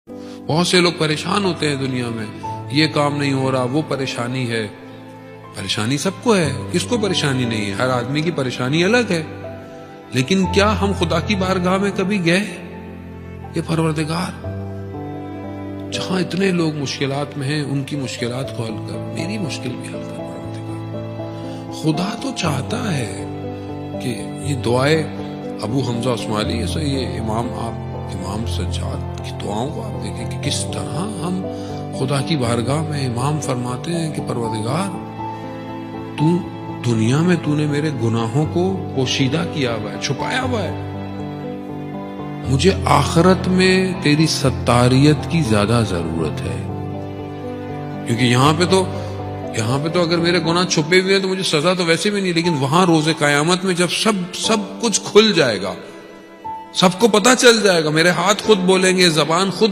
بہت سے لوگ پریشان ہوتے ہیں دنیا میں، یہ کام نہیں ہو رہا، وہ پریشانی ہے۔ پریشانی سب کو ہے، کس کو پریشانی نہیں ہے؟ ہر آدمی کی پریشانی الگ ہے، لیکن کیا ہم خدا کی بارگاہ میں کبھی گئے کہ پروردگار جہاں اتنے لوگ مشکلات میں ہیں ان کی مشکلات کو حل کر، میری مشکل بھی حل کر پروردگار۔ خدا تو چاہتا ہے کہ یہ دعائیں ابو حمزہ عثمالی، یہ امام سجاد کی دعاؤں کو آپ دیکھیں کہ کس طرح ہم خدا کی بارگاہ میں امام فرماتے ہیں کہ پروردگار تو دنیا میں تو نے میرے گناہوں کو پوشیدہ کیا ہوا ہے، چھپایا ہوا ہے، مجھے آخرت میں تیری ستاریت کی زیادہ ضرورت ہے، کیونکہ یہاں پہ تو اگر میرے گناہ چھپے ہوئے ہیں تو مجھے سزا تو ویسے بھی نہیں، لیکن وہاں روز قیامت میں جب سب کچھ کھل جائے گا، سب کو پتہ چل جائے گا، میرے ہاتھ خود بولیں گے، زبان خود